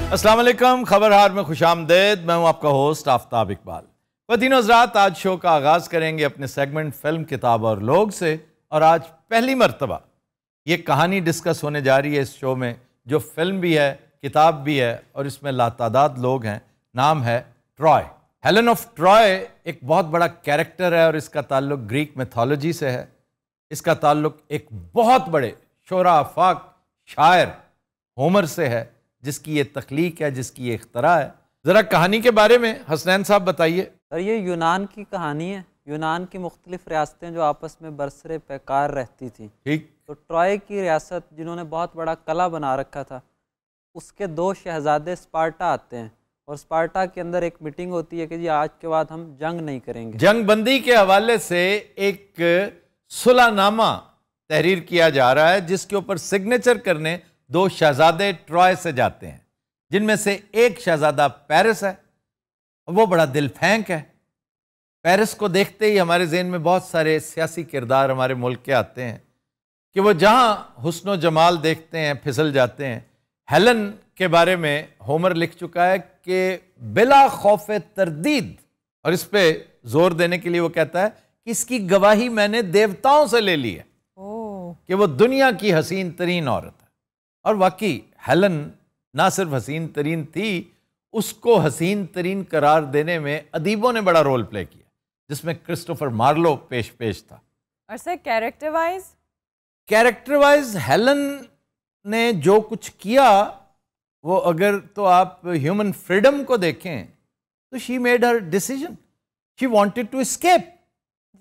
अस्सलाम वालेकुम, खबरहार में खुशामदेद। मैं हूं आपका होस्ट आफ्ताब इकबाल। वतीन हज़रात, आज शो का आगाज़ करेंगे अपने सेगमेंट फिल्म, किताब और लोग से। और आज पहली मर्तबा ये कहानी डिस्कस होने जा रही है इस शो में, जो फिल्म भी है, किताब भी है और इसमें लातादाद लोग हैं। नाम है ट्रॉय। हेलन ऑफ ट्रॉय एक बहुत बड़ा कैरेक्टर है और इसका ताल्लुक ग्रीक मिथोलॉजी से है। इसका ताल्लुक एक बहुत बड़े शोरा आफाक शायर होमर से है, जिसकी ये तख्लीक है, जिसकी ये इख्तरा है। ज़रा कहानी के बारे में हसनैन साहब बताइए। और ये यूनान की कहानी है। यूनान की मुख्तलिफ रियासतें जो आपस में बरसरे पैकार रहती थी। ठीक। तो ट्रॉय की रियासत, जिन्होंने बहुत बड़ा किला बना रखा था, उसके 2 शहजादे स्पार्टा आते हैं और स्पार्टा के अंदर एक मीटिंग होती है कि जी आज के बाद हम जंग नहीं करेंगे। जंग बंदी के हवाले से एक सुलहनामा तहरीर किया जा रहा है, जिसके ऊपर सिग्नेचर करने 2 शहजादे ट्रॉय से जाते हैं, जिनमें से एक शहजादा पेरिस है। वो बड़ा दिल फेंक है। पेरिस को देखते ही हमारे ज़हन में बहुत सारे सियासी किरदार हमारे मुल्क के आते हैं कि वो जहाँ हुस्न जमाल देखते हैं फिसल जाते हैं। हेलन के बारे में होमर लिख चुका है कि बिला खौफ तरदीद, और इस पे जोर देने के लिए वो कहता है कि इसकी गवाही मैंने देवताओं से ले ली है कि वो दुनिया की हसीन तरीन औरत है। और वाकई हेलन ना सिर्फ हसीन तरीन थी, उसको हसीन तरीन करार देने में अदीबों ने बड़ा रोल प्ले किया, जिसमें क्रिस्टोफर मार्लो पेश था। और सर कैरेक्टर वाइज हेलन ने जो कुछ किया, वो अगर तो आप ह्यूमन फ्रीडम को देखें तो she made her decision. She wanted to escape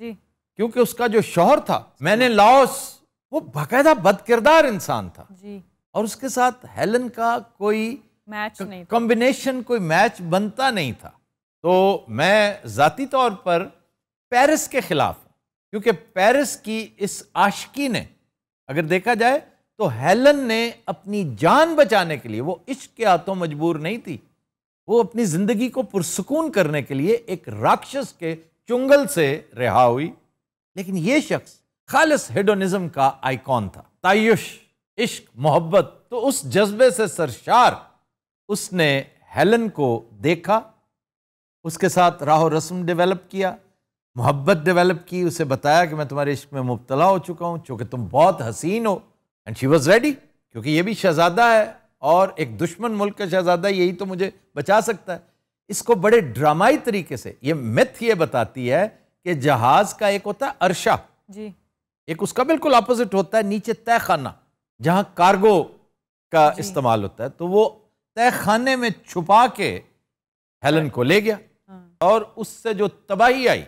जी, क्योंकि उसका जो शौहर था मैंने लाओस, वो बाकायदा बदकिरदार इंसान था जी, और उसके साथ हेलन का कोई मैच नहीं, कॉम्बिनेशन, कोई मैच बनता नहीं था। तो मैं जाती तौर पर पेरिस के खिलाफ हूं, क्योंकि पेरिस की इस आशिकी ने, अगर देखा जाए तो हेलन ने अपनी जान बचाने के लिए, वो इश्क के हाथों मजबूर नहीं थी, वो अपनी जिंदगी को पुरसुकून करने के लिए एक राक्षस के चुंगल से रिहा हुई। लेकिन ये शख्स खालिस हेडोनिज्म का आइकॉन था, तायुश, इश्क, मोहब्बत। तो उस जज्बे से सरशार उसने हेलन को देखा, उसके साथ राहो रस्म डेवलप किया, मोहब्बत डेवलप की, उसे बताया कि मैं तुम्हारे इश्क में मुब्तला हो चुका हूं, चूंकि तुम बहुत हसीन हो। एंड शी वॉज रेडी, क्योंकि ये भी शहजादा है और एक दुश्मन मुल्क का शहजादा, यही तो मुझे बचा सकता है। इसको बड़े ड्रामाई तरीके से ये मिथ ये बताती है कि जहाज का एक होता है अरशा जी, एक उसका बिल्कुल अपोजिट होता है नीचे तय खाना, जहां कार्गो का इस्तेमाल होता है। तो वो तय खाने में छुपा के हेलन को ले गया, और उससे जो तबाही आई,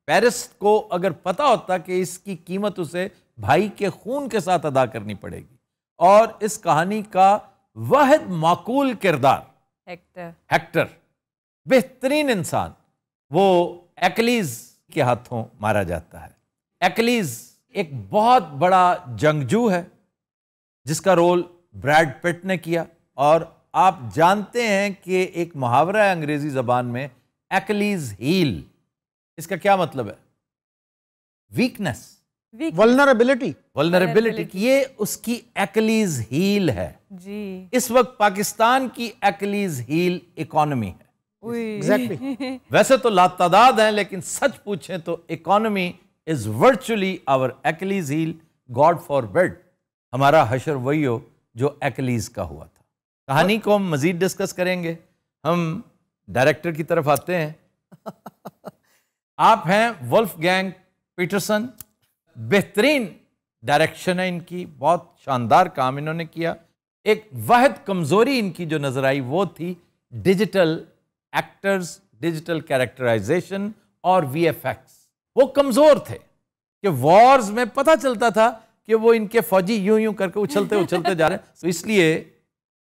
पेरिस को अगर पता होता कि इसकी कीमत उसे भाई के खून के साथ अदा करनी पड़ेगी। और इस कहानी का वाहिद माकूल किरदार हेक्टर, बेहतरीन इंसान, वो एक्लीज के हाथों मारा जाता है। एक्लीज एक बहुत बड़ा जंगजू है, जिसका रोल ब्रैड पिट ने किया। और आप जानते हैं कि एक मुहावरा है अंग्रेजी जबान में, एक्लीज हील। इसका क्या मतलब है? Weakness, vulnerability. ये उसकी एक्लीज हील है जी। इस वक्त पाकिस्तान की एक्लीज हील इकोनॉमी है। एग्जैक्टली। वैसे तो लातादाद हैं, लेकिन सच पूछें तो economy is virtually our Achilles heel. God forbid हमारा हशर वही हो जो एक्लीज का हुआ था। कहानी को हम मजीद डिस्कस करेंगे। हम डायरेक्टर की तरफ आते हैं। आप हैं वुल्फगैंग पीटरसन। बेहतरीन डायरेक्शन है इनकी, बहुत शानदार काम इन्होंने किया। एक वाहिद कमजोरी इनकी जो नजर आई वो थी डिजिटल एक्टर्स, डिजिटल कैरेक्टराइजेशन और वीएफएक्स। वो कमजोर थे कि वॉर्स में पता चलता था कि वो इनके फौजी यूं यूं करके उछलते उछलते जा रहे हैं। तो इसलिए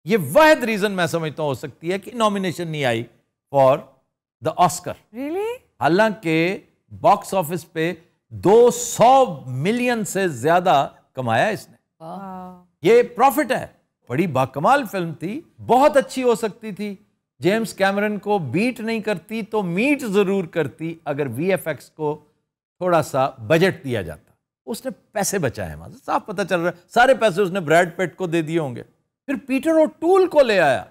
ये वाहिद रीजन मैं समझता हूं हो सकती है कि नॉमिनेशन नहीं आई फॉर द ऑस्कर। हालांकि बॉक्स ऑफिस पे 200 मिलियन से ज्यादा कमाया इसने। ये प्रॉफिट है। बड़ी बाकमाल फिल्म थी, बहुत अच्छी हो सकती थी। जेम्स कैमरन को बीट नहीं करती तो मीट जरूर करती अगर वीएफएक्स को थोड़ा सा बजट दिया जाता। उसने पैसे बचाए, साफ पता चल रहा है सारे पैसे उसने ब्रैड पिट को दे दिए होंगे। फिर पीटर ओटूल को ले आया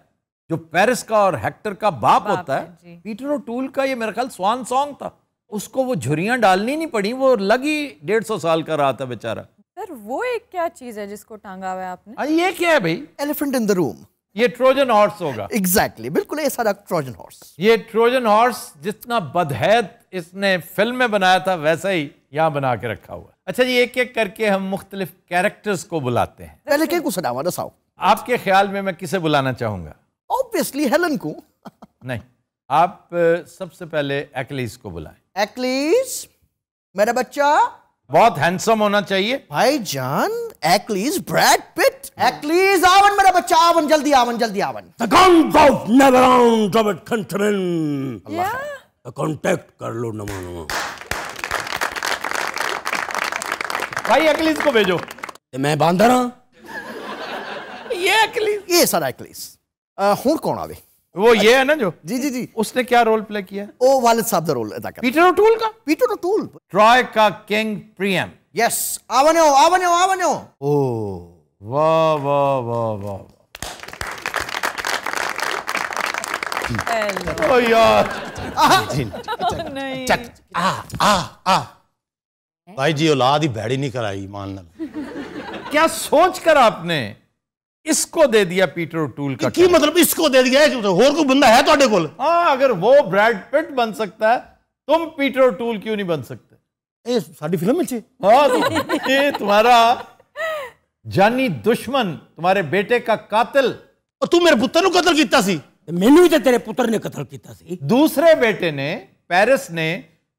जो पेरिस का और हेक्टर का बाप होता है, है, जी। पीटर ओटूल का ये मेरा ख्याल स्वान सॉन्ग था। उसको वो झुर्रियां डालनी नहीं पड़ी, वो लगी 150 साल का रहा था बेचारा। सर वो एक क्या चीज है जिसको टांगा हुआ है आपने? ये क्या है भाई? Elephant in the room. ये ट्रोजन हॉर्स होगा। एग्जैक्टली, बिल्कुल ये सारा ट्रोजन हॉर्स। ये ट्रोजन हॉर्स जितना बदहैत इसने फिल्म में बनाया था वैसा ही यहाँ बना के रखा हुआ है। अच्छा जी, एक एक करके हम मुख्तलिफ कैरेक्टर्स को बुलाते हैं। पहले के कुछ सुनावा दसाओ। आपके ख्याल में मैं किसे बुलाना चाहूंगा? ऑब्वियसली हेलन को। नहीं, आप सबसे पहले एक्लीज को बुलाएं। एक्लीज मेरा बच्चा। बहुत हैंडसम होना चाहिए। भाईजान एक्लीज ब्रैड पिट। एक्लीज आवन मेरा बच्चा, आवन जल्दी, आवन जल्दी, आवन। The guns of never on Robert countrymen. या कांटेक्ट कर लो नमा नमा। भाई एक्लीज को भेजो। ते मैं बांधर हाँ। ये एक्लीज, ये सारा एक्लीज। हुण कौन आवे? वो ये है ना जो, जी जी जी। उसने क्या रोल प्ले किया? ओ वालिद साहब दा रोल अदा कर। पीटर ओटूल का। Peter O'Toole. ट्रॉय का किंग प्रियम। यस, आवन्यो आवन्यो आवन्यो। ओ वाह वाह वाह वाह। हेलो। ओ यार, नहीं चक आ भाई जी औलाद ही भैड़ी नहीं कराई मान लो। क्या सोचकर आपने इसको दे दिया पीटर ओटूल का? की मतलब इसको दे दिया है? होर कोई बंदा है ਤੁਹਾਡੇ ਕੋਲ? हाँ, अगर वो ब्रैड पिट बन सकता है, तुम पीटर ओटूल क्यों नहीं बन सकते? ਇਹ ਸਾਡੀ ਫਿਲਮ ਵਿੱਚ हाँ, तो ये तुम्हारा जानी दुश्मन, तुम्हारे बेटे का कातिल, और तू मेरे पुੱਤਰ ਨੂੰ ਕਤਲ ਕੀਤਾ ਸੀ। ਮੈਨੂੰ ਵੀ ਤੇ ਤੇਰੇ ਪੁੱਤਰ ਨੇ ਕਤਲ ਕੀਤਾ ਸੀ। दूसरे बेटे ने, पेरिस ने,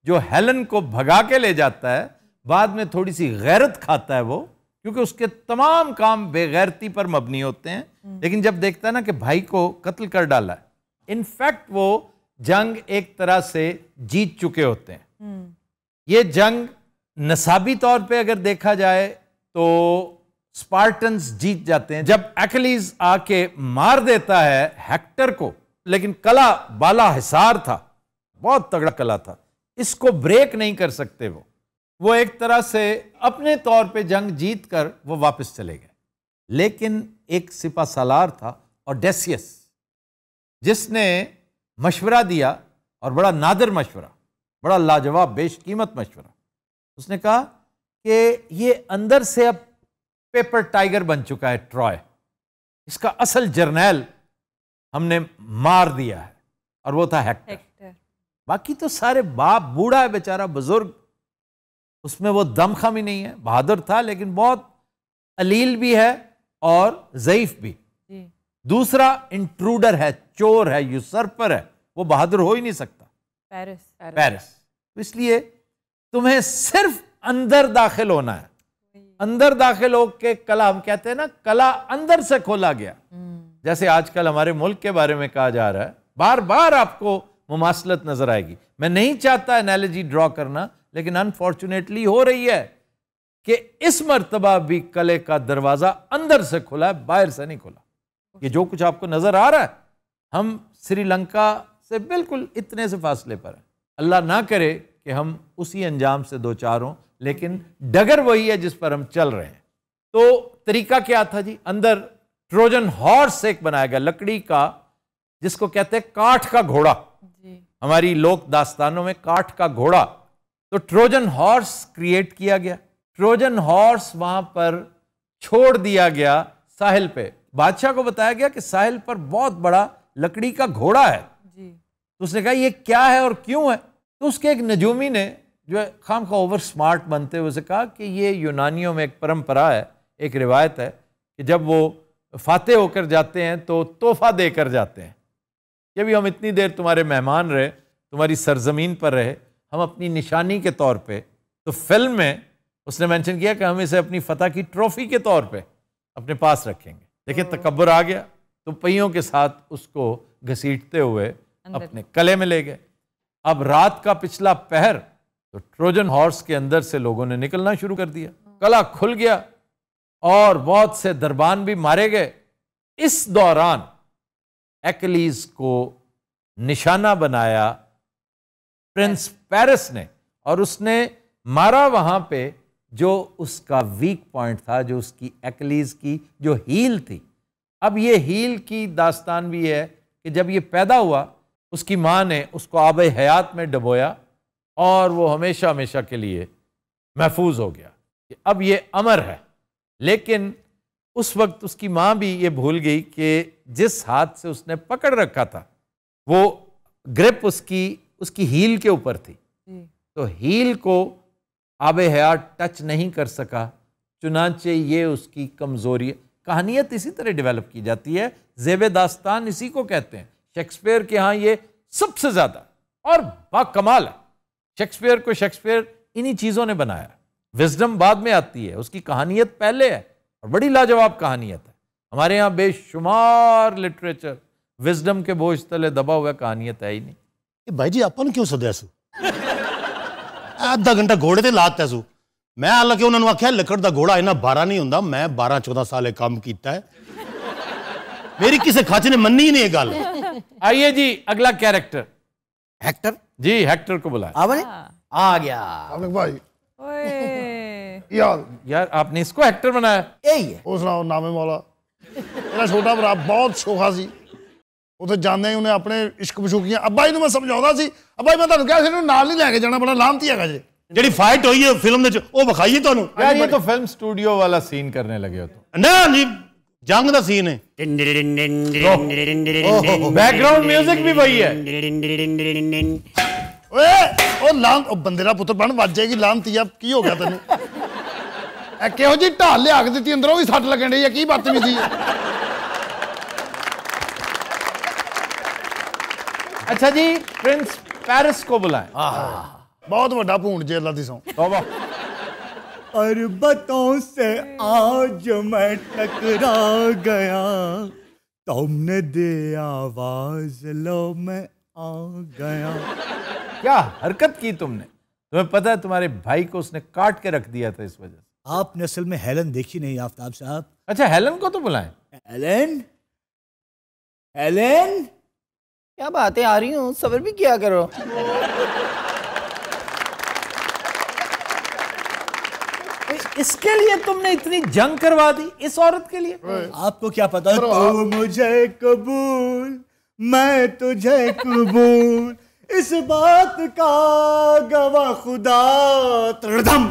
जो हेलन को भगा के ले जाता है, बाद में थोड़ी सी गैरत खाता है वो, क्योंकि उसके तमाम काम बेगैरती पर मबनी होते हैं। लेकिन जब देखता है ना कि भाई को कत्ल कर डाला है, इनफैक्ट वो जंग एक तरह से जीत चुके होते हैं। ये जंग नसाबी तौर पे अगर देखा जाए तो स्पार्टन्स जीत जाते हैं। जब एक्लीज आके मार देता है हेक्टर को, लेकिन कला बाला हिसार था, बहुत तगड़ा कला था, इसको ब्रेक नहीं कर सकते वो एक तरह से अपने तौर पे जंग जीत कर वो वापस चले गए। लेकिन एक सिपा सालार था ओडेसियस, जिसने मशवरा दिया, और बड़ा नादिर मशवरा, बड़ा लाजवाब बेशकीमत मशवरा। उसने कहा कि ये अंदर से अब पेपर टाइगर बन चुका है ट्रॉय, इसका असल जर्नैल हमने मार दिया है, और वो था हेक्टर। बाकी तो सारे बाप, बूढ़ा है बेचारा, बुजुर्ग, उसमें वो दमखम ही नहीं है। बहादुर था लेकिन बहुत अलील भी है और ज़ईफ भी। दूसरा इंट्रूडर है, चोर है, यूसर्पर है, वो बहादुर हो ही नहीं सकता। पेरिस। तो इसलिए तुम्हें सिर्फ अंदर दाखिल होना है। अंदर दाखिल होके कला, हम कहते हैं ना, कला अंदर से खोला गया। जैसे आजकल हमारे मुल्क के बारे में कहा जा रहा है, बार बार आपको मुमासलत नजर आएगी। मैं नहीं चाहता एनालॉजी ड्रॉ करना, लेकिन अनफॉर्चुनेटली हो रही है कि इस मर्तबा भी कले का दरवाजा अंदर से खुला है, बाहर से नहीं खुला। ये जो कुछ आपको नजर आ रहा है, हम श्रीलंका से बिल्कुल इतने से फासले पर हैं। अल्लाह ना करे कि हम उसी अंजाम से दो चार हों, लेकिन डगर वही है जिस पर हम चल रहे हैं। तो तरीका क्या था जी? अंदर ट्रोजन हॉर्स एक बनाया गया, लकड़ी का, जिसको कहते हैं काठ का घोड़ा। हमारी लोक दास्तानों में काठ का घोड़ा। तो ट्रोजन हॉर्स क्रिएट किया गया। ट्रोजन हॉर्स वहां पर छोड़ दिया गया साहिल पे। बादशाह को बताया गया कि साहिल पर बहुत बड़ा लकड़ी का घोड़ा है। तो उसने कहा ये क्या है और क्यों है? तो उसके एक नजूमी ने, जो है खाम खा ओवर स्मार्ट बनते हुए, उसे कहा कि ये यूनानियों में एक परंपरा है, एक रिवायत है कि जब वो फातेह होकर जाते हैं तो तोहफा देकर जाते हैं कि भी हम इतनी देर तुम्हारे मेहमान रहे, तुम्हारी सरजमीन पर रहे, हम अपनी निशानी के तौर पे। तो फिल्म में उसने मेंशन किया कि हम इसे अपनी फतह की ट्रॉफी के तौर पे अपने पास रखेंगे। देखिए तकब्बुर आ गया, तो पहियों के साथ उसको घसीटते हुए अपने कले में ले गए। अब रात का पिछला पहर, तो ट्रोजन हॉर्स के अंदर से लोगों ने निकलना शुरू कर दिया, कला खुल गया और बहुत से दरबान भी मारे गए। इस दौरान एक्लीज को निशाना बनाया प्रिंस पेरिस ने, और उसने मारा वहां पे जो उसका वीक पॉइंट था, जो उसकी एक्लीज की जो हील थी। अब ये हील की दास्तान भी है कि जब ये पैदा हुआ उसकी माँ ने उसको आब हयात में डबोया और वो हमेशा हमेशा के लिए महफूज हो गया कि अब ये अमर है। लेकिन उस वक्त उसकी माँ भी ये भूल गई कि जिस हाथ से उसने पकड़ रखा था वो ग्रिप उसकी हील के ऊपर थी, तो हील को आब हयात टच नहीं कर सका, चुनांचे ये उसकी कमज़ोरी है। कहानियत इसी तरह डेवलप की जाती है, ज़ेब दास्तान इसी को कहते हैं। शेक्सपियर के यहाँ ये सबसे ज़्यादा और बाकमाल है। शेक्सपियर को शेक्सपियर इन्हीं चीज़ों ने बनाया। विजडम बाद में आती है, उसकी कहानियत पहले है और बड़ी लाजवाब कहानियत है। हमारे यहाँ बेशुमार लिटरेचर विजडम के बोझ तले दबा हुआ कहानियत है ही नहीं। भाई जी अपन क्यों सदया सू आधा घंटा घोड़े ते लाता सू। मैं हालांकि उन्होंने आख्या लकड़ का घोड़ा इन्ना बारा नहीं होंदा, मैं 12-14 साल काम किया है, मेरी किसी खच ने मन्नी ही नहीं गल। आइए जी अगला कैरेक्टर हेक्टर जी, हेक्टर को बुलाए। आ गया भाई ओए यार आपने इसको हेक्टर बनाया? यही है। ਉਹ ਸੁਣਾਓ ਨਾਮੇ ਮੌਲਾ ਮੇਰਾ ਛੋਟਾ ਭਰਾ ਬਹੁਤ ਸ਼ੋਖਾ ਸੀ ਉੱਥੇ ਜਾਂਦੇ ਹੀ ਉਹਨੇ ਆਪਣੇ ਇਸ਼ਕ ਮਸ਼ੂਕੀਆਂ ਅੱਬਾ ਜੀ ਨੂੰ ਮੈਂ ਸਮਝਾਉਂਦਾ ਸੀ ਅੱਬਾ ਜੀ ਮੈਂ ਤੁਹਾਨੂੰ ਕਿਹਾ ਸੀ ਇਹਨੂੰ ਨਾਲ ਨਹੀਂ ਲੈ ਕੇ ਜਾਣਾ ਬੜਾ ਲਾਮਤੀ ਹੈਗਾ ਜੇ ਜਿਹੜੀ फाइट हुई है फिल्म ਦੇ ਉਹ ਵਿਖਾਈਏ ਤੁਹਾਨੂੰ यार ये तो फिल्म स्टूडियो वाला सीन करने लगे हो तो। ना जी जंग ਦਾ सीन है बैकग्राउंड म्यूजिक भी वही है। ਓਏ ਉਹ ਲਾਮ ਉਹ ਬੰਦੇ ਦਾ ਪੁੱਤਰ ਬਣ ਵੱਜ ਜਾਏਗੀ ਲਾਮਤੀਆ ਕੀ ਹੋ ਗਿਆ ਤੈਨੂੰ ਇਹ ਕਿਹੋ ਜੀ ਢਾਲ ਲਿਆ ਕੇ ਦਿੱਤੀ ਅੰਦਰੋਂ ਵੀ ਸੱਟ ਲੱਗਣ ਡਈ ਆ ਕੀ ਬਦਤਮੀਜ਼ੀ ਹੈ अच्छा जी प्रिंस पेरिस को बुलाएं। बहुत ਵੱਡਾ ਭੂੰਡ ਜੇ ਅੱਲਾ ਦੀ ਸੌਂ पर्वतों से आज मैं टकरा गया, तुमने दी आवाज लो मैं आ गया। क्या हरकत की तुमने? तुम्हें पता है तुम्हारे भाई को उसने काट के रख दिया था इस वजह से। आपने असल में हेलन देखी नहीं आफ्ताब साहब। अच्छा हेलन को तो बुलाएं। हेलन हेलन क्या बातें आ रही हूँ, सबर भी किया करो। इसके लिए तुमने इतनी जंग करवा दी इस औरत के लिए? आपको क्या पता, तू मुझे कबूल मैं तुझे कबूल, इस बात का गवाह खुदा। तड़धम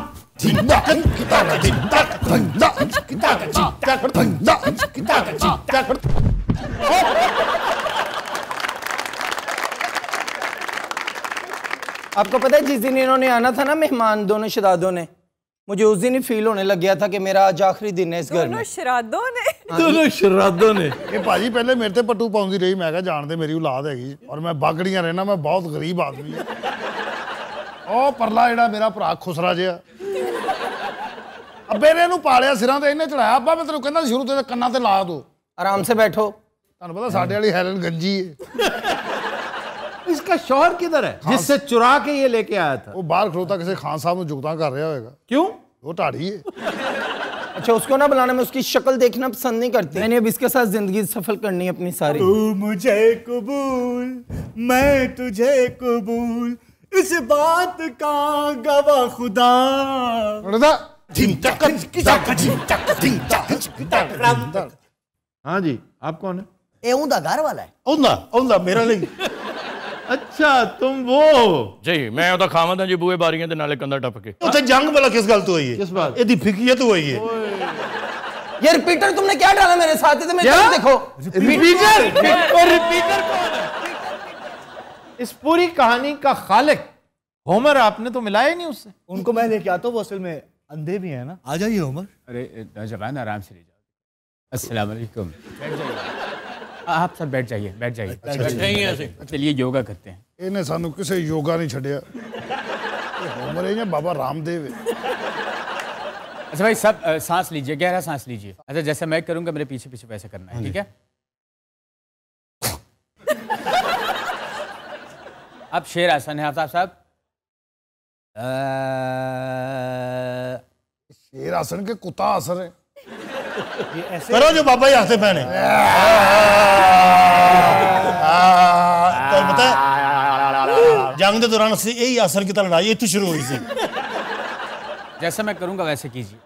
आपको पता है जिस दिन इन्होंने आना था ना मेहमान दोनों शरादों ने, मुझे उस दिन ही फील होने लग गया था कि मेरा आज आखिरी दिन है इस घर में। दोनों शरादों ने ਇਹ ਭਾਜੀ ਪਹਿਲੇ ਮੇਰੇ ਤੇ ਪੱਟੂ ਪਾਉਂਦੀ ਰਹੀ, ਮੈਂ ਕਿਹਾ ਜਾਣਦੇ ਮੇਰੀ ਔਲਾਦ ਹੈਗੀ ਔਰ ਮੈਂ ਬਾਗੜੀਆਂ ਰਹਿਣਾ, ਮੈਂ ਬਹੁਤ ਗਰੀਬ ਆਦਮੀ ਹਾਂ। ਉਹ ਪਰਲਾ ਜਿਹੜਾ ਮੇਰਾ ਭਰਾ ਖੁਸਰਾ ਜਿਹਾ ਅੱਬੇ ਨੇ ਇਹਨੂੰ ਪਾਲਿਆ ਸਿਰਾਂ ਤੇ ਇਹਨੇ ਚੜਾਇਆ। ਅੱਬਾ ਮੈਂ ਤੈਨੂੰ ਕਹਿੰਦਾ ਸ਼ੁਰੂ ਤੇ ਕੰਨਾਂ ਤੇ ਲਾ ਦੋ। आराम से बैठो। ਤੁਹਾਨੂੰ ਪਤਾ ਸਾਡੇ ਵਾਲੀ ਹੈਲਨ ਗੰਜੀ ਹੈ। इसका शौहर किधर है जिससे चुरा के ये लेके आया था? ਉਹ ਬਾਹਰ ਖਲੋਤਾ ਕਿਸੇ ਖਾਨ ਸਾਹਿਬ ਨੂੰ जुगता कर रहा होगा। क्यों? वो ढाड़ी है। अच्छा उसको ना बुलाना, मैं उसकी शक्ल देखना पसंद नहीं करती। मैंने अब इसके साथ जिंदगी सफल करनी है अपनी सारी। तू मुझे कबूल मैं तुझे कबूल, इस बात का गवाह खुदा। हाँ जी आप कौन है? ये उनका घर वाला है। औंदा औंदा मेरा नहीं। अच्छा तुम वो जी मैं ਉਹਦਾ ਖਾਵੰਦ ਹਾਂ ਜੀ ਬੂਏ ਬਾਰੀਆਂ ਦੇ ਨਾਲੇ ਕੰਧਾ ਟੱਪ ਕੇ। ਉੱਥੇ ਜੰਗ ਵਾਲਾ किस गल तो हुई है? किस बात? ਇਹਦੀ ਫਿਕਰੀਅਤ हुई है। ये रिपीटर तुमने क्या डाला मेरे साथ? तो मैं देखो रिपीटर और रिपीटर कौन है? इस पूरी कहानी का खालिक होमर आपने तो मिलाया ही नहीं उससे। उनको मैं लेके आता हूँ, वो असल में अंधे भी है ना। आ जाइए होमर। अरे जबान आराम से ले जाओ। अस्सलाम वालेकुम। बैठ जाइए आप सब, बैठ जाइए बैठ जाइए। चलिए योगा करते हैं। ਇਹਨੇ ਸਾਨੂੰ ਕਿਸੇ ਯੋਗਾ ਨਹੀਂ ਛੱਡਿਆ। ਉਮਰ ਇਹ ਬਾਬਾ ਰਾਮदेव है। अच्छा भाई सब सांस लीजिए, गहरा सांस लीजिए। अच्छा जैसे मैं करूंगा मेरे पीछे पीछे वैसे करना है, ठीक है? अब शेर आसन है आफ्ताब साहब। शेर आसन के कुत्ता आसन है। करो जो बाबा ही हाथे पहने। तो पता है जंग के दौरान से यही आसन की लड़ाई इतनी शुरू हुई थी। जैसे मैं करूंगा वैसे कीजिए।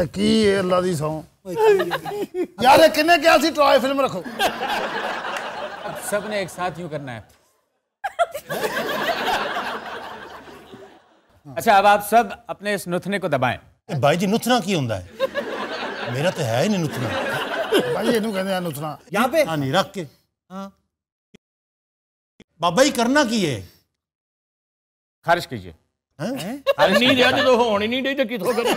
की अल्लाह दी सौं यार किन्ने क्या सी ट्रॉय फिल्म रखो। अब सब ने एक साथ यूं करना है। अच्छा अब आप सब अपने इस नुथने को दबाएं। भाई जी नुथना की होंदा है? मेरा तो है ही नहीं नुथना। भाई इनू कहते हैं नुथना। यहाँ पे हाँ नहीं रख के। हाँ बाबा जी करना की है? खारिज कीजिए। नहीं दिया जो होनी नहीं दे तो किथों करें।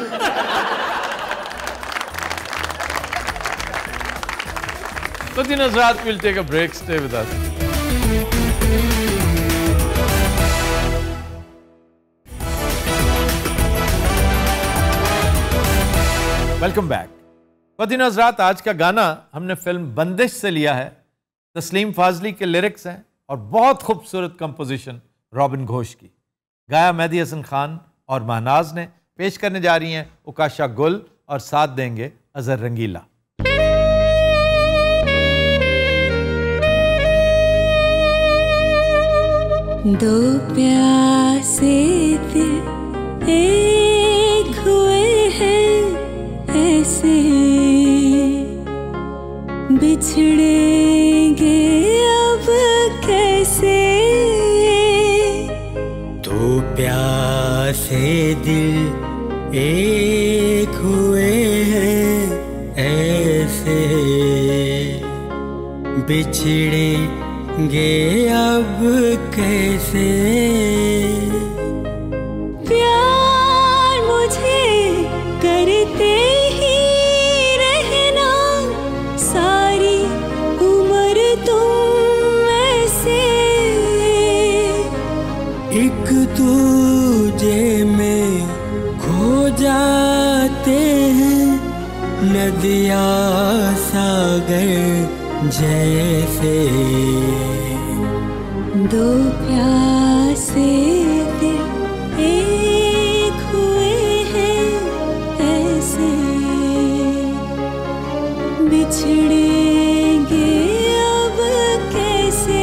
So the Nazrat will take a break. Stay with us. Welcome back. फतिन हज़रात, आज का गाना हमने फिल्म बंदिश से लिया है। तस्लीम फाजली के लिरिक्स हैं और बहुत खूबसूरत कंपोजिशन रॉबिन घोष की। गाया मेहदी हसन खान और महनाज ने। पेश करने जा रही हैं उकाशा गुल और साथ देंगे अजहर रंगीला। दो प्यासे दिल एक हुए हैं ऐसे, बिछड़ेंगे अब कैसे। दो प्यासे दिल एक हुए हैं ऐसे, बिछड़ेंगे अब कैसे। प्यार मुझे करते ही रहना सारी उम्र तुम ऐसे, एक दूजे में खो जाते हैं नदिया सागर जैसे। दो प्यासे दिल एक हुए हैं ऐसे, बिछड़ेंगे अब कैसे।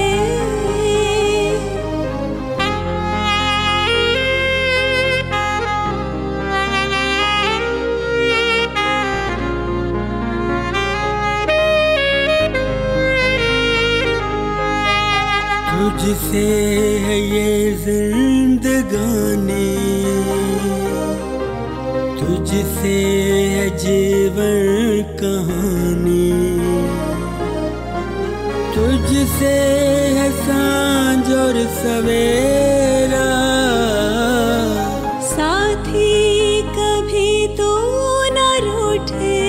तुझसे है ये जिंदगानी, तुझसे है जीवन कहानी, तुझसे है सांझ और सवेरा। साथी कभी तो न रूठे,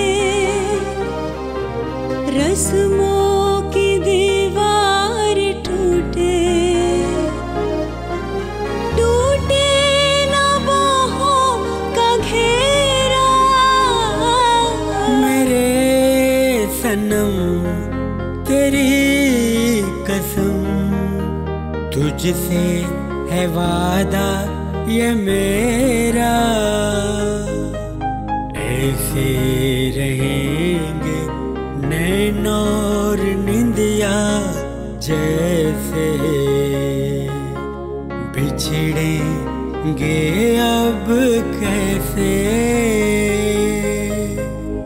रस्मों की दीवार टूटे, टूटे न बाहों का घेरा। मेरे सनम तेरी कसम, तुझसे है वादा ये मेरा। ऐसे रहेंगे नैन और निंदिया जैसे, बिछड़ेंगे अब कैसे।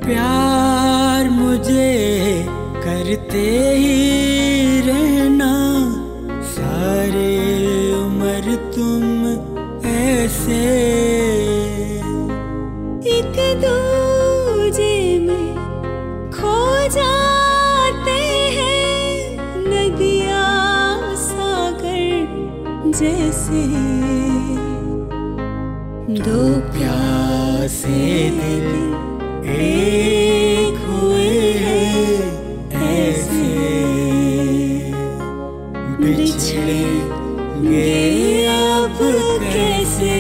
प्यार मुझे करते ही रहना सारे उम्र तुम ऐसे, एक दूजे में खो जाते हैं नदिया सागर जैसे। दो प्यासे दिल एक हुए हैं ऐसे, बिछड़ेंगे अब कैसे।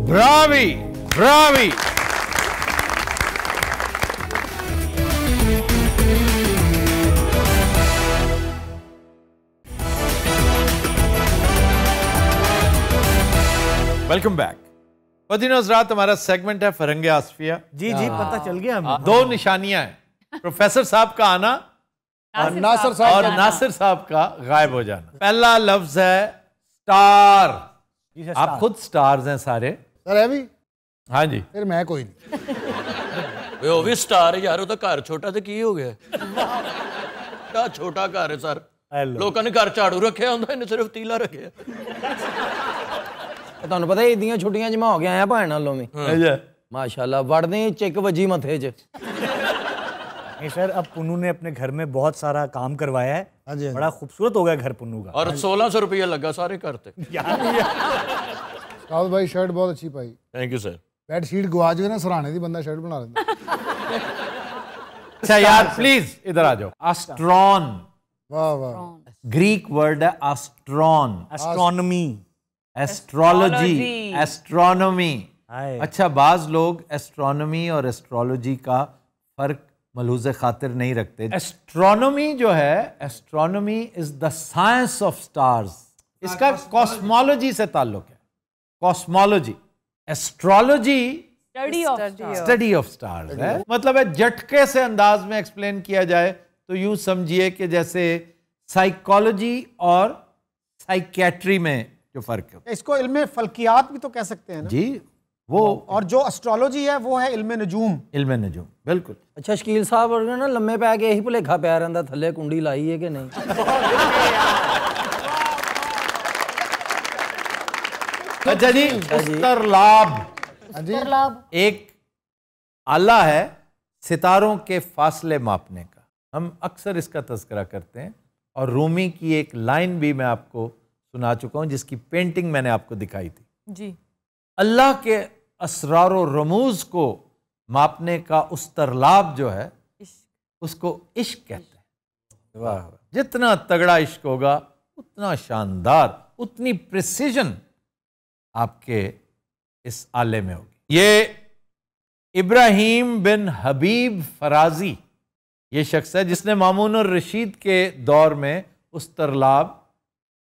ब्रावी ब्रावी। Welcome back. फतिन हज़रात, हमारा सेगमेंट है फरंगे आसफिया। जी जी पता चल गया हमें। दो निशानियां हैं, प्रोफेसर साहब का आना और नासिर साहब और नासिर साहब का गायब हो जाना। पहला लफ्ज है स्टार। आप खुद स्टार्स हैं सारे। सर है भी हाँ जी फिर मैं कोई नहीं। ਉਹ ਵੀ ਸਟਾਰ ਯਾਰ, ਉਹਦਾ ਘਰ ਛੋਟਾ ਤੇ ਕੀ ਹੋ ਗਿਆ? ਦਾ ਛੋਟਾ ਘਰ ਹੈ ਸਰ, ਲੋਕਾਂ ਨੇ ਘਰ ਝਾੜੂ ਰੱਖਿਆ ਹੁੰਦਾ, ਇਹਨੇ ਸਿਰਫ ਤੀਲਾ ਰੱਖਿਆ। ਤੁਹਾਨੂੰ ਪਤਾ ईदियां छुट्टियां च मैं हो गया आया भाण नालों में। अच्छा माशाल्लाह वड़ने चिक वजी मथे च। नहीं सर, अब पुन्नू ने अपने घर में बहुत सारा काम करवाया है। हाँ जी, हाँ जी। बड़ा खूबसूरत हो गया घर पुन्नू का। और 1600 रुपया लगा सारे घर पे। साउद भाई शर्ट बहुत अच्छी पाई। Thank you sir. Bed sheet गवा जो है ना सराहने दी बंदा शर्ट बना लेता। अच्छा यार प्लीज इधर आ जाओ। एस्ट्रॉन, वाह वाह, ग्रीक वर्ड है एस्ट्रॉन। Astronomy, astrology, astronomy. अच्छा, बाज लोग एस्ट्रोनॉमी और एस्ट्रोलॉजी का फर्क मलूज़ खातिर नहीं रखते। एस्ट्रोनॉमी जो है, astronomy is the science of stars. इसका कॉस्मोलॉजी से ताल्लुक है, cosmology. Astrology study of stars है। मतलब है झटके से अंदाज में एक्सप्लेन किया जाए तो यूं समझिए कि जैसे साइकोलॉजी और साइकेट्री में जो फर्क है। इसको इल्मे फल्कियात भी तो कह सकते हैं ना जी, वो और जो एस्ट्रोलॉजी है वो है इल्मे नजूम। इल्मे नजूम, बिल्कुल। अच्छा शकील साहब वर्गे ना लम्मे पै के यही भुलेखा पै रहा थले कुंडी लाई है कि नहीं? अच्छा जी, उस्तरलाब एक आला है सितारों के फासले मापने का। हम अक्सर इसका तज़किरा करते हैं और रूमी की एक लाइन भी मैं आपको सुना चुका हूं जिसकी पेंटिंग मैंने आपको दिखाई थी जी। अल्लाह के असरार व रमूज को मापने का उस्तरलाब जो है उसको इश्क कहते हैं। वाह, जितना तगड़ा इश्क होगा उतना शानदार, उतनी प्रिसीजन आपके इस आले में होगी। ये इब्राहिम बिन हबीब फराजी ये शख्स है जिसने मामून और रशीद के दौर में उस्तरलाब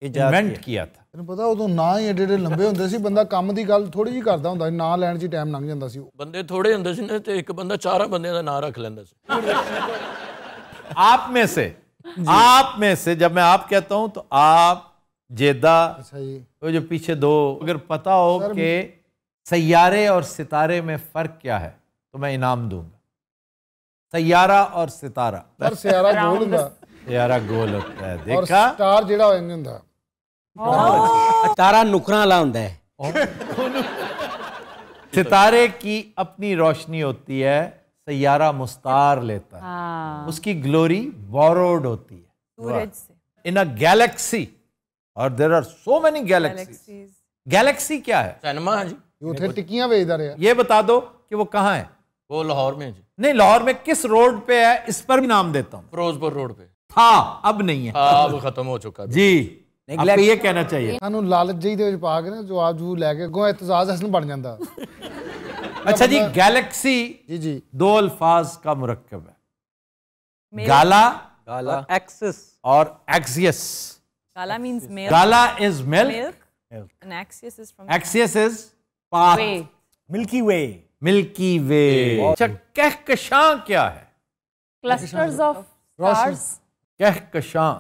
इन्वेंट किया था। ਤੈਨੂੰ ਪਤਾ ਉਦੋਂ ਨਾਂ ਹੀ ਏਡੇ ਏਡੇ ਲੰਬੇ ਹੁੰਦੇ ਸੀ, ਬੰਦਾ ਕੰਮ ਦੀ ਗੱਲ ਥੋੜੀ ਜਿਹੀ ਕਰਦਾ ਹੁੰਦਾ ਸੀ, ਨਾਂ ਲੈਣ 'ਚ ਟਾਈਮ ਲੰਘ ਜਾਂਦਾ ਸੀ। ਬੰਦੇ ਥੋੜੇ ਹੁੰਦੇ ਸੀ ਨਾ ਤੇ ਇੱਕ ਬੰਦਾ ਚਾਰਾਂ ਬੰਦਿਆਂ ਦਾ ਨਾਂ ਰੱਖ ਲੈਂਦਾ ਸੀ। आप में से जब मैं आप कहता हूं तो आप, जेदा, वो जो पीछे दो, अगर पता हो कि सैयारे और सितारे में फर्क क्या है तो मैं इनाम दूंगा। सैयारा और सितारा, पर सियारा गोल ਹੁੰਦਾ, सियारा गोल होता है, और देखा? स्टार ਜਿਹੜਾ ਹੋਇਆ ਨਹੀਂ ਹੁੰਦਾ, तारा नुकरा वाला ਹੁੰਦਾ है। सितारे की अपनी रोशनी होती है, सैयारा मुस्तार लेता है। उसकी ग्लोरी बोरोड होती है सूरज से। इन अ गैलेक्सी, और there are so many galaxies. Galaxy क्या है? सिनेमा है जी। ਉੱਥੇ ਟਿੱਕੀਆਂ ਵੇਚਦਾ ਰਿਹਾ। ये बता दो कि वो कहाँ है? वो लाहौर में जी। नहीं, लाहौर में किस रोड पे है इस पर भी नाम देता हूँ। फिरोजपुर रोड पे था, अब नहीं है। अब खत्म हो चुका जी, आपको ये कहना चाहिए। ਸਾਨੂੰ ਲਾਲਚ ਜਿਹੀ ਦੇ ਵਿੱਚ ਪਾ ਕੇ ਨਾ ਜਵਾਬ ਜੂ ਲੈ ਕੇ ਅੱਗੋਂ ਇਤਜ਼ਾਜ਼ ਹਸਨ ਬਣ ਜਾਂਦਾ। अच्छा जी, गैलेक्सी जी जी दो अल्फाज का मुरक्कब है, गाला एक्सिस और axios. Gala means milk. Gala is milk, And axios is from axios is path, way. Milky way. Milky way. अच्छा, कहकशां क्या है? Clusters of stars. कहकशां,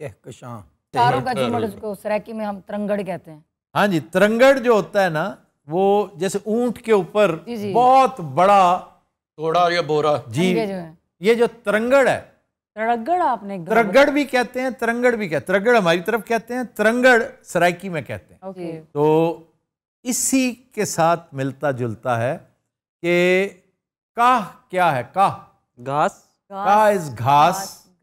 कहकशां तारों का झुंड, उसको सराकी में हम तरंगड़ कहते हैं। हाँ जी, तरंगड़ जो होता है ना, वो जैसे ऊंट के ऊपर जी। बहुत बड़ा थोड़ा या बोरा जी, जो है ये जो तरंगड़ है, तरंगड़ आपने एकदम तरंगड़ भी कहते हैं, तरंगड़ भी कहते हैं। तरंगड़ हमारी तरफ कहते हैं, तरंगड़ सराइकी में कहते हैं। ओके। तो इसी के साथ मिलता जुलता है कि काह क्या है? काह घास, काह इज घास,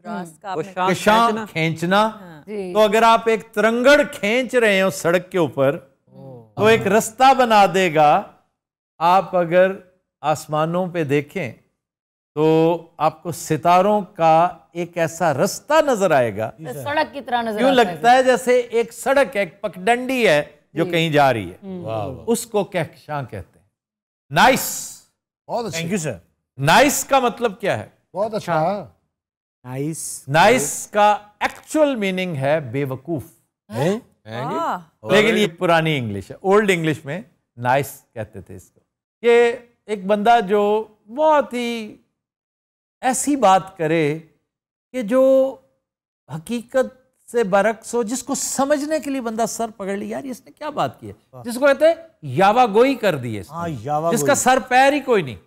ग्रास का कशां खींचना। तो अगर आप एक तरंगड़ खींच रहे हो सड़क के ऊपर तो एक रास्ता बना देगा। आप अगर आसमानों पे देखें तो आपको सितारों का एक ऐसा रास्ता नजर आएगा, सड़क की तरह नजर यूं आता है। लगता है जैसे एक सड़क है, एक पगडंडी है जो कहीं जा रही है। उसको कहकशां कहते हैं। नाइस, बहुत अच्छा। Thank you sir. नाइस का मतलब क्या है? बहुत अच्छा। नाइस। नाइस का एक्चुअल मीनिंग है बेवकूफ, लेकिन ये पुरानी इंग्लिश है। ओल्ड इंग्लिश में नाइस कहते थे इसको। ये एक बंदा जो बहुत ही ऐसी बात करे कि जो हकीकत से बरक्स हो, जिसको समझने के लिए बंदा सर पकड़ लिया, यार इसने क्या बात की है, जिसको कहते हैं यावागोई कर दी है, जिसका सर पैर ही कोई नहीं।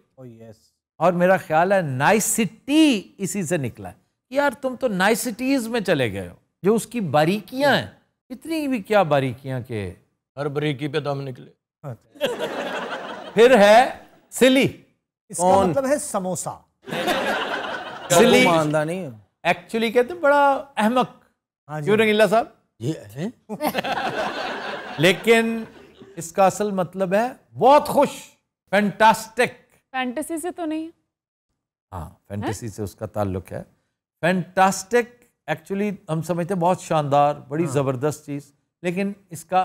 और मेरा ख्याल है नाइसिटी इसी से निकला है। यार तुम तो नाइसिटीज में चले गए हो, जो उसकी बारीकियां हैं, इतनी भी क्या बारीकियां के हर बारीकी पे दम निकले। फिर है सिली, इसका मतलब है समोसा। सिली मानदा नहीं, एक्चुअली कहते हैं बड़ा अहमक। क्यों रंगीला साहब? लेकिन इसका असल मतलब है बहुत खुश, फैंटास्टिक। फैंटेसी से तो नहीं है? हाँ, फैंटेसी से उसका ताल्लुक है। फैंटास्टिक एक्चुअली हम समझते हैं बहुत शानदार, बड़ी ज़बरदस्त चीज़, लेकिन इसका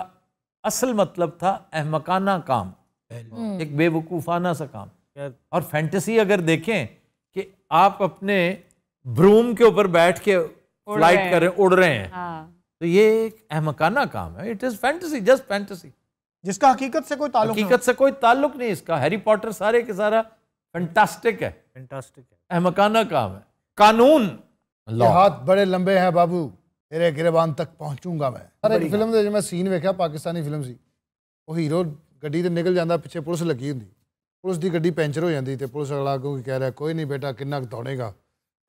असल मतलब था अहमकाना काम, एक बेवकूफ़ाना सा काम। और फैंटेसी अगर देखें कि आप अपने ब्रूम के ऊपर बैठ के फ्लाइट कर रहे हैं, उड़ रहे हैं, तो ये एक अहमकाना काम है। It is fantasy, just fantasy, जिसका हकीकत से कोई ताल्लुक नहीं। हकीकत से कोई ताल्लुक नहीं इसका। हैरी पॉटर सारे के सारा फैंटास्टिक है, अहमकाना काम है। कानून, ये हाथ बड़े लंबे हैं बाबू, तेरे गिरबान तक पहुंचूगा मैं। हर एक फिल्म ਦੇ ਮੈਂ ਸੀਨ ਵੇਖਿਆ, ਪਾਕਿਸਤਾਨੀ ਫਿਲਮ ਸੀ, ਉਹ ਹੀਰੋ ਗੱਡੀ ਤੇ ਨਿਕਲ ਜਾਂਦਾ, ਪਿੱਛੇ ਪੁਲਿਸ ਲੱਗੀ ਹੁੰਦੀ, ਪੁਲਿਸ ਦੀ ਗੱਡੀ ਪੈਂਚਰ ਹੋ ਜਾਂਦੀ ਤੇ ਪੁਲਿਸ ਵਾਲਾ ਅੱਗੋਂ ਕਹਿ ਰਿਹਾ ਕੋਈ ਨਹੀਂ ਬੇਟਾ ਕਿੰਨਾ ਕੁ ਦੌੜੇਗਾ,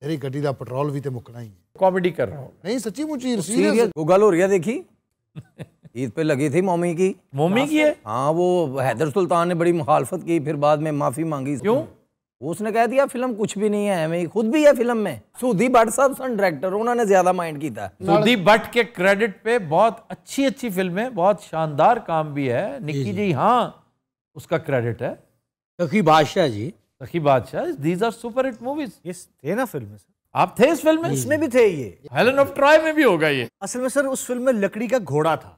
तेरी ਗੱਡੀ ਦਾ ਪੈਟਰੋਲ ਵੀ ਤੇ ਮੁੱਕਣਾ ਹੀ है। कॉमेडी कर रहा हूँ, नहीं सच्ची मुझी सीरियस वो गल हो रही है। देखी ईद पे लगी थी मोमी की है। हाँ, वो हैदर सुल्तान ने बड़ी मुखालफत की, फिर बाद में माफी मांगी। क्यों? उसने कह दिया फिल्म कुछ भी नहीं है, मैं खुद भी है फिल्म में। सूदी भट्ट साहब सन डायरेक्टर, उन्होंने ज्यादा माइंड किया था। सूदी भट्ट के क्रेडिट पे बहुत अच्छी फिल्में, बहुत शानदार काम भी है। निक्की जी हाँ, उसका क्रेडिट है। सखी बादशाह ji, Sakhi Badshah, these are super hit movies. ये थे ना फिल्म में? आप थे इस फिल्म में? इसमें भी थे ये। हेलन ऑफ ट्रॉय में भी होगा ये। असल में सर उस फिल्म में लकड़ी का घोड़ा था,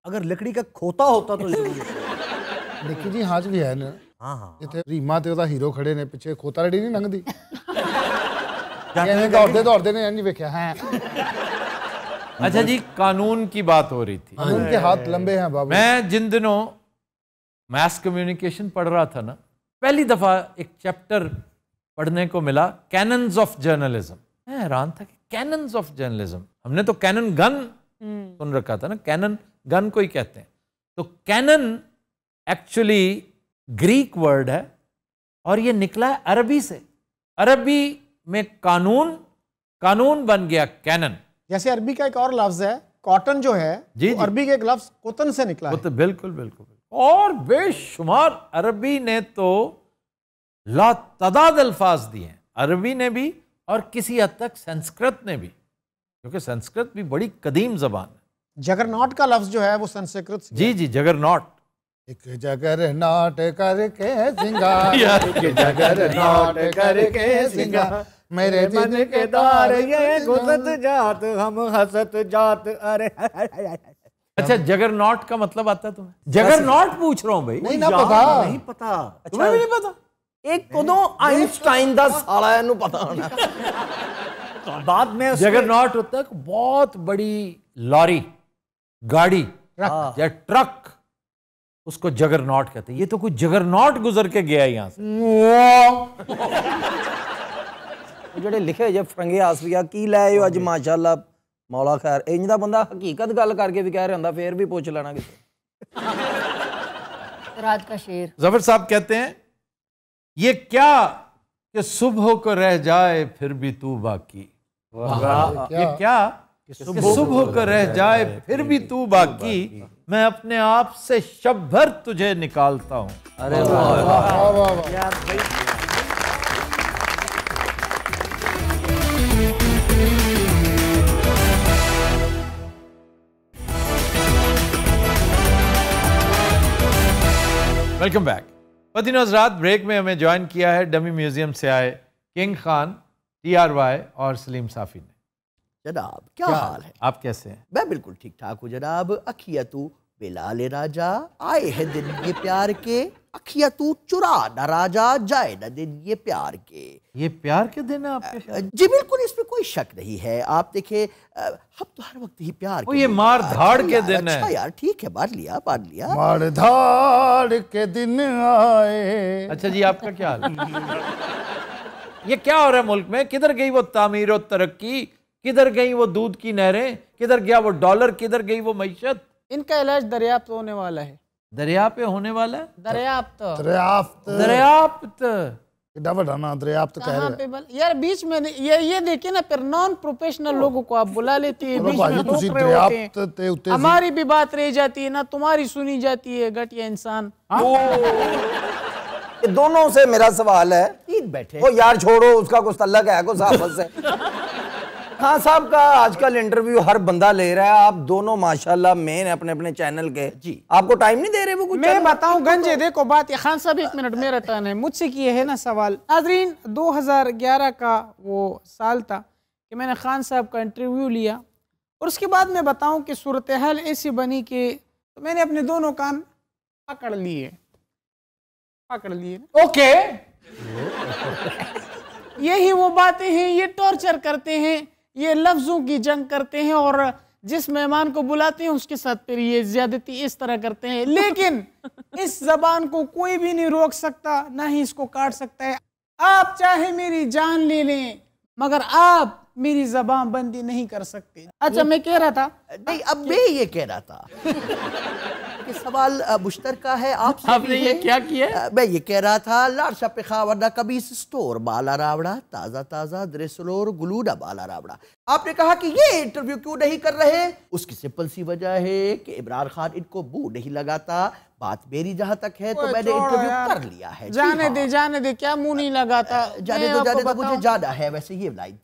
अगर लकड़ी का खोता होता तो निक्की जी हाँ भी है ना। हाँ हाँ, जिथे रीमा ते ओदा हीरो खड़े ने, पिछे खोता रेडी नहीं लंघदी, दौड़ते दौड़ते ने नहीं वेख्या है। अच्छा जी, कानून की बात हो रही थी। कानून के हाथ लंबे हैं बाबू। मैं जिन दिनों मास कम्युनिकेशन पढ़ रहा था ना, पहली दफा एक चैप्टर पढ़ने को मिला, कैनन्स ऑफ जर्नलिज्म। मैं हैरान था कि कैनन्स ऑफ जर्नलिज्म, हमने तो कैनन गन सुन रखा था ना, कैनन गन को ही कहते हैं। तो कैनन एक्चुअली ग्रीक वर्ड है और ये निकला है अरबी से। अरबी में कानून, कानून बन गया कैनन। जैसे अरबी का एक और लफ्ज है कॉटन, जो है जी, तो अरबी के एक लफ्ज कोतन से निकला है। तो बिल्कुल बिल्कुल। और बेशुमार अरबी ने तो लातादाद अल्फाज दिए हैं, अरबी ने भी और किसी हद तक संस्कृत ने भी, क्योंकि संस्कृत भी बड़ी कदीम जबान है। जगरनॉट का लफ्ज जो है वो संस्कृत से। जी जी, जगरनॉट। एक जगरनॉट करके सिंगार, एक जगरनॉट करके सिंगार, मेरे मन के द्वार ये घुसत जात हम हसत जात। अरे अच्छा, जगरनॉट का मतलब आता है तुम्हें? जगरनॉट पूछ रहा हूं भाई। नहीं ना पता, नहीं पता। तुम्हें भी नहीं पता? एक कदों आइंस्टाइन दा साला है, पता होना। बाद में जगरनॉट होता है बहुत बड़ी लॉरी, गाड़ी या ट्रक, उसको जगरनॉट कहते हैं। ये तो कोई जगरनॉट गुजर के गया है यहाँ से। ਜਿਹੜੇ ਲਿਖੇ ਜੇ ਫਰੰਗੇ ਆਸਵੀਆ ਕੀ ਲੈ ਆਇਓ ਅੱਜ ਮਾਸ਼ਾਅੱਲਾ ਮੌਲਾ ਖੈਰ, ਇੰਜ ਦਾ ਬੰਦਾ ਹਕੀਕਤ ਗੱਲ ਕਰਕੇ ਵੀ ਕਹਿ ਰਿਹਾ ਹੁੰਦਾ, ਫੇਰ ਵੀ ਪੁੱਛ ਲੈਣਾ ਕਿਤੇ। राज का शेर। जफर साहब कहते हैं ये क्या कि सुबह को रह जाए फिर भी तू बाकी। ये क्या कि सुबह को रह जाए फिर भी तू बाकी, मैं अपने आप से शब भर तुझे निकालता हूँ। अरे वाह यार भाई, वेलकम बैक। पतिनो हज़रात, ब्रेक में हमें ज्वाइन किया है डमी म्यूजियम से आए किंग खान, TRY और सलीम साफी ने। जनाब क्या हाल है? आप कैसे हैं? मैं बिल्कुल ठीक ठाक हूँ जनाब। अखिया तू बिलाल राजा, आए हैं दिन ये प्यार के, अखिया तू चुरा न राजा, जाए न दिन ये प्यार के। ये प्यार के दिन है आपके? जी बिल्कुल, इसमें कोई शक नहीं है। आप देखिए, हम तो हर वक्त ही प्यार के, ये मार धाड़ के दिन है। अच्छा यार ठीक है, मान लिया मान लिया। मार धाड़ के दिन आए। अच्छा जी, आपका क्या हाल है? ये क्या हो रहा है मुल्क में? किधर गई वो तामीर और तरक्की? किधर गई वो दूध की नहरें, किधर गया वो डॉलर, किधर गई वो मईशत। इनका इलाज दरियाफ्त होने वाला है। दरिया पे होने वाला है? दरियाफ्त दरियाफ्त दरियाफ्त कितना बड़ा ना दरियाफ्त कह कहाँ रहे पे यार बीच में ये देखिए ना, फिर नॉन प्रोफेशनल लोगों को आप बुला लेती है, बीच में टोक रहे होते हैं, हमारी भी बात रह जाती है ना, तुम्हारी सुनी जाती है, घटिया इंसान। ये दोनों से मेरा सवाल है, तीन बैठे वो यार छोड़ो, उसका कुछ तल्लक है कुछ आपस से। खान साहब का आजकल इंटरव्यू हर बंदा ले रहा है, आप दोनों माशाल्लाह मेन है अपने अपने चैनल के जी, आपको टाइम नहीं दे रहे वो कुछ? मैं बताऊं गंजे, देखो बात ये, खान साहब 1 मिनट मेरा टर्न है, मुझसे किए है ना सवाल। नाजरीन 2011 का वो साल था कि मैंने खान साहब का इंटरव्यू लिया, और उसके बाद मैं बताऊं कि सूरत हाल ऐसी बनी कि तो मैंने अपने दोनों कान पकड़ लिए ओके। यही वो बातें हैं, ये टॉर्चर करते हैं, ये लफ्जों की जंग करते हैं, और जिस मेहमान को बुलाते हैं उसके साथ फिर ये ज्यादती इस तरह करते हैं। लेकिन इस जबान को कोई भी नहीं रोक सकता, ना ही इसको काट सकता है। आप चाहे मेरी जान ले लें मगर आप मेरी जबान बंदी नहीं कर सकते। अच्छा मैं कह रहा था, नहीं अब मैं ये कह रहा था कि सवाल मुश्तरका है आपसे। आपने ये क्या किया? मैं ये कह रहा था, लाशा पे खावरना कभी स्टोर बाला रावड़ा, ताजा ताजा द्रेसलोर गुलूना बाला रावड़ा। आपने कहा कि ये इंटरव्यू क्यों नहीं कर रहे, उसकी सिंपल सी वजह है कि इमरान खान इनको मुंह नहीं लगाता। बात मेरी जहां तक है तो मैंने इंटरव्यू कर लिया है। जाने दे क्या मुंह नहीं लगाता, जाने दो मुझे जाना है। वैसे ये लाइन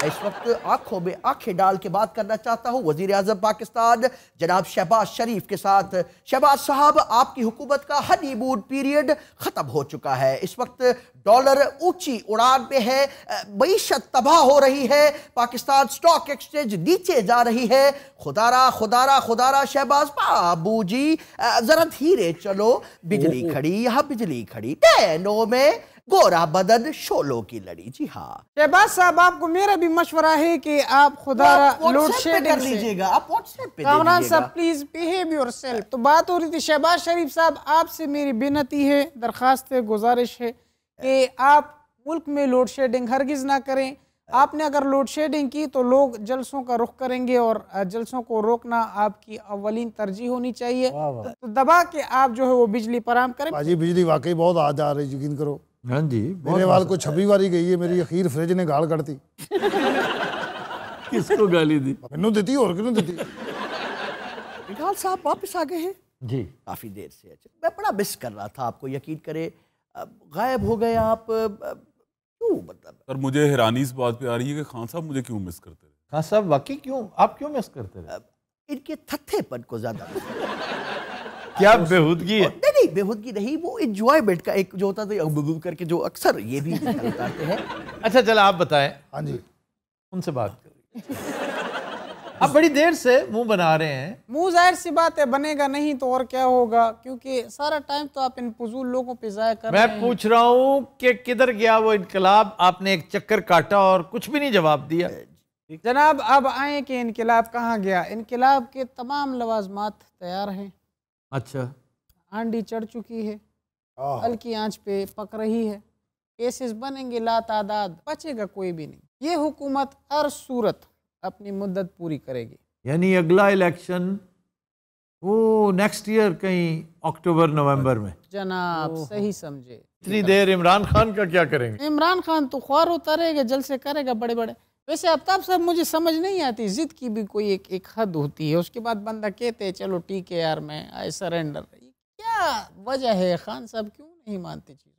इस वक्त आंखों में आंखें डाल के बात करना चाहता हूँ वजीर आजम पाकिस्तान जनाब शहबाज शरीफ के साथ। शहबाज साहब, आपकी हुकूमत का हनीमून पीरियड खत्म हो चुका है। इस वक्त डॉलर ऊंची उड़ान पे है, मईशत तबाह हो रही है, पाकिस्तान स्टॉक एक्सचेंज नीचे जा रही है। खुदारा खुदारा खुदारा शहबाज बाबू जी जरा धीरे चलो, बिजली खड़ी यहाँ बिजली खड़ी, टैनो में गोरा बदन शोलों की लड़ी। जी हाँ शहबाज साहब, आपको मेरा भी मशवरा है कि आप खुदारा लोड शेडिंग कर लीजिएगा, आप व्हाट्सएप पे कामरान साहब प्लीज बिहेव योरसेल्फ। तो बात हो रही थी शहबाज शरीफ साहब, आपसे मेरी विनती है, दरखास्त है, गुजारिश है कि आप मुल्क में लोड शेडिंग हरगिज ना करें। आपने अगर लोड शेडिंग की तो लोग जलसों का रुख करेंगे, और जलसों को रोकना आपकी अव्वलीन तरजीह होनी चाहिए। तो दबा के आप जो है वो बिजली फराहम करें। बाजी बिजली वाकई बहुत आज आ रही, यकीन करो। हाँ जी, मेरे वाल को 26 बारी गई है, मेरी अखीर फ्रिज ने गाल कड़ती। किसको गाली दी? मैनू दी और किन्नू दी? निकाल साहब वापस आ गए हैं जी, काफी देर से। अच्छा, मैं बड़ा मिस कर रहा था आपको, यकीन करे गायब हो गए आप, क्यों? मतलब सर मुझे हैरानी इस बात पे आ रही है कि खान साहब मुझे क्यों मिस करते रहे। खान साहब वाकई क्यों, आप क्यों मिस करते रहे? इनके थत्थेपन को ज्यादा क्या बेहूदगी है? नहीं बेहूदगी नहीं, वो एंजॉयमेंट का एक जो होता था करके जो अक्सर ये भी बताते हैं। अच्छा चला आप बताएं। हाँ जी, उनसे बात करिए। आप बड़ी देर से मुंह बना रहे हैं। मुंह जाहिर सी बात है बनेगा नहीं तो और क्या होगा, क्योंकि सारा टाइम तो आप इन फजूल लोगों पे जाया कर रहे हैं। मैं पूछ रहा हूं कि किधर गया वो इनकलाब? आपने एक चक्कर काटा और कुछ भी नहीं जवाब दिया। जनाब अब आए कि इनकलाब कहाँ गया। इनकलाब के तमाम लवाजमात तैयार हैं। अच्छा, आंधी चढ़ चुकी है, हल्की आंच पे पक रही है, केसेस बनेंगे लातादाद, बचेगा कोई भी नहीं। ये हुकूमत हर सूरत अपनी मुद्दत पूरी करेगी। यानी अगला इलेक्शन वो नेक्स्ट ईयर कहीं अक्टूबर नवंबर में। जनाब सही समझे। इतनी देर इमरान खान का क्या करेंगे? इमरान खान तो ख्वार होता रहेगा, जलसे करेगा बड़े बड़े। वैसे आफ्ताब साहब मुझे समझ नहीं आती, जिद की भी कोई एक हद होती है, उसके बाद बंदा कहते हैं चलो ठीक है यार मैं आई सरेंडर। क्या वजह है? खान साहब क्यों नहीं मानते चीज़ों,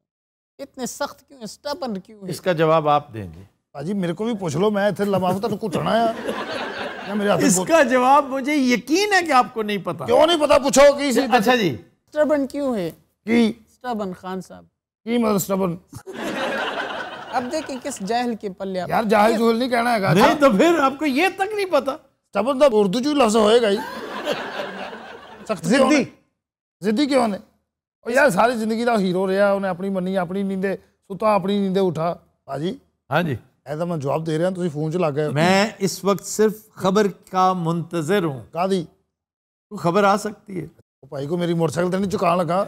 इतने सख्त क्यों, स्टबर्न क्यों है? इसका जवाब आप देंगे। भाजी मेरे को भी पूछ लो, मैं थे लमावता तो कुटना है मेरे हाथ। इसका जवाब मुझे यकीन है कि आपको नहीं पता। क्यों नहीं पता? पूछो की। अच्छा जी, स्टबर्न क्यों है? स्टबर्न खान साहब की मतलब स्टबर्न? अब देखें किस जाहिल के पल्ले आप। यार जाहिल जुहिल नहीं कहना है। नहीं तो फिर आपको ये तक नहीं पता? स्टबर्न तो उर्दू जो लफ्ज होएगा ही। जिद्दी जिद्दी क्यों ने? और यार सारी जिंदगी का हीरो रहा, उन्हें अपनी मनी अपनी नींदे सुता अपनी नींदे उठा। भाजी हाँ जी, ऐसा मैं जवाब दे रहा हूँ, तुम फोन च लग गए। मैं इस वक्त सिर्फ खबर का मुंतजर हूँ। कादी तो खबर आ सकती है। भाई को मेरी मोटरसाइकिल तो नहीं चुकान लगा।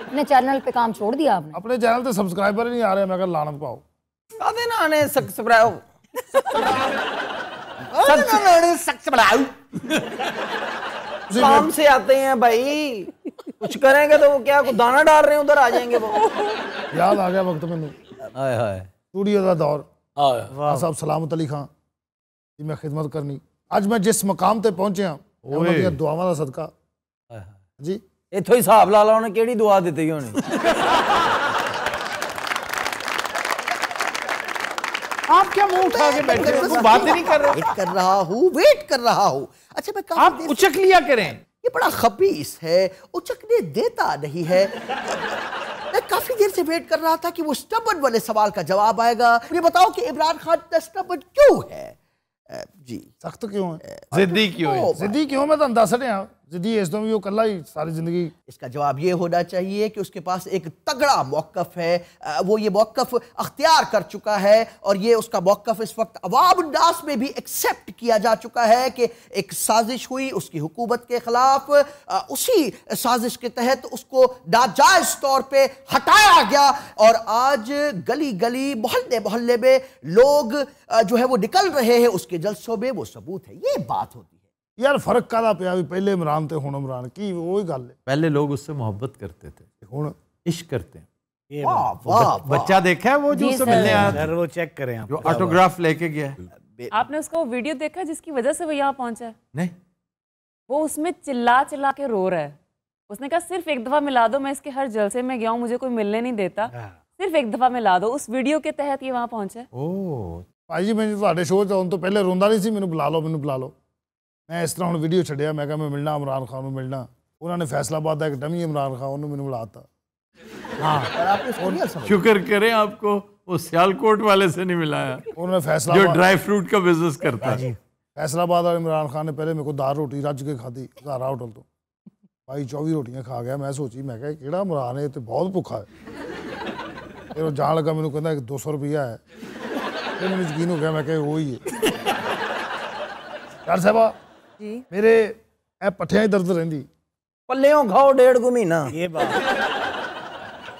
अपने चैनल पे काम छोड़ दिया आपने? अपने चैनल पे सब्सक्राइबर ही नहीं आ रहे, मैं लानत पाओ। कादे ना आने सब्सक्राइब काम से आते हैं भाई, कुछ करेंगे तो वो क्या कुछ दाना डाल रहे हैं उधर आ जाएंगे वो। याद आ गया वक्त मैनू हाय हाय स्टूडियो का दौर साहब सलामत अली खान जी मैं खिदमत करनी अज मैं जिस मकाम ते पहुंचे उन्हां दुआवां दा सदका जी इत्थों ही हिसाब ला ला उन्हें केड़ी दुआ दी होनी। आप क्या मुंह उठा के बैठे हो, बात ही नहीं कर रहे। वेट कर रहा हूँ। अच्छा मैं आप उचक लिया करें, ये बड़ा खबीस है, उचकने देता नहीं है। मैं काफी देर से वेट कर रहा था कि वो स्टबर्न वाले सवाल का जवाब आएगा। मुझे बताओ कि इमरान खान इतना स्टबर्न क्यों है? जी सख्त क्यों है, जिद्दी क्यों है? जिद्दी क्यों मैं तुहानू दस रहा जिद्दी इस तो भी वो कल्ला ही सारी जिंदगी। इसका जवाब ये होना चाहिए कि उसके पास एक तगड़ा मौकफ है, वो ये मौकफ अख्तियार कर चुका है और ये उसका मौकफ इस वक्त अवाम उन्नास में भी एक्सेप्ट किया जा चुका है कि एक साजिश हुई उसकी हुकूमत के खिलाफ, उसी साजिश के तहत उसको नाजायज तौर पे हटाया गया और आज गली गली मोहल्ले मोहल्ले में लोग जो है वो निकल रहे हैं उसके जलसों में। वो सबूत है, ये बात होती है। यार फर्क कादा पिया भी पहले इमरान ते हुण इमरान की वही गल है। पहले लोग उससे मोहब्बत करते थे, हुण इश्क करते हैं। बच्चा देखा है वो जो उससे मिलने आया सर, वो चेक करें आप, जो ऑटोग्राफ लेके गया है। आपने उसका वो वीडियो देखा जिसकी वजह से वो यहाँ पहुंचा है? नहीं, वो उसमें चिल्ला चिल्ला के रो रहा है। उसने कहा सिर्फ एक दफा मिला दो, मैं इसके हर जलसे में गया हूँ, मुझे कोई मिलने नहीं देता, सिर्फ एक दफा मिला दो। उस वीडियो के तहत ये वहाँ पहुंचा है। भाई जी मैं ਤੁਹਾਡੇ शो ਆਉਣ ਤੋਂ ਪਹਿਲੇ ਰੋਂਦਾ ਨਹੀਂ ਸੀ, ਮੈਨੂੰ ਬੁਲਾ ਲਓ। मैं इस तरह ਹੁਣ ਵੀਡੀਓ ਛੱਡਿਆ, मैं कहा मैं मिलना इमरान खान ਨੂੰ मिलना। उन्होंने फैसलाबाद ਦਾ एक डमी इमरान खान ਉਹਨੂੰ ਮੈਨੂੰ बुलाता। हाँ शुक्र करें आपको वो सियालकोट वाले से नहीं मिलाया, उन्होंने फैसला जो ड्राई फ्रूट का बिजनेस करता है। फैसलाबाद वाले इमरान खान ने पहले मेरे को दाल रोटी रज के खाधी घारा होटल तो, भाई 24 रोटियां खा गया। मैं सोची मैं कहा केड़ा इमरान है, तो बहुत भुखा है। फिर जान लगा मैंने कहना 200 रुपया है, फिर मैंने यकीन हो गया मैं कहा वही है। यार साहबा मेरे पट्ठियां ही दर्द रही पल्लियों खाओ 1.5 महीना। ये बात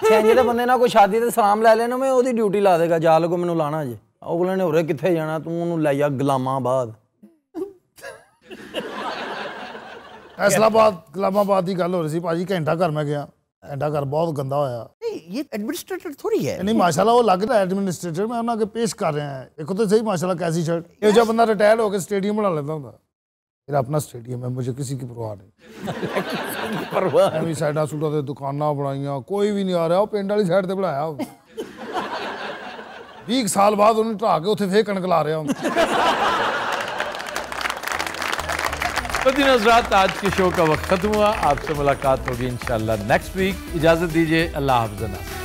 छेंजे बंदे ना कोई शादी ते सलाम लै लेना, मैं ओदी ड्यूटी ला देगा, जा लगो मैनू लाना जे। अगले ने होरे कित्थे जाना, तू ओनू लै जा गुलामाबाद। इस्लामाबाद की गल हो रही थी भाजी, घंटा घर मैं गया, घंटा घर बहुत गंदा होया। ये एडमिनिस्ट्रेटर थोड़ी है। नहीं माशाल्लाह वो लग रहा है एडमिनिस्ट्रेटर, मैं उन्हें पेश कर रहे हैं। एक तो सही माशाल्लाह कैसी शर्ट, एक जब बंदा रिटायर होकर स्टेडियम बना लेता होता, मेरा अपना स्टेडियम है, मुझे किसी की परवाह नहीं। एवं साइडा सूडा से दुकाना बनाइया, कोई भी नहीं आ रहा, पिंड वाली साइड से बनाया 20 साल बाद उन्हें ढा के उत्थे फिर कणक ला रहा हूँ। तो दिन हज़रात आज के शो का वक्त खत्म हुआ, आपसे मुलाकात होगी इंशाल्लाह नेक्स्ट वीक। इजाजत दीजिए, अल्लाह हाफ़िज़।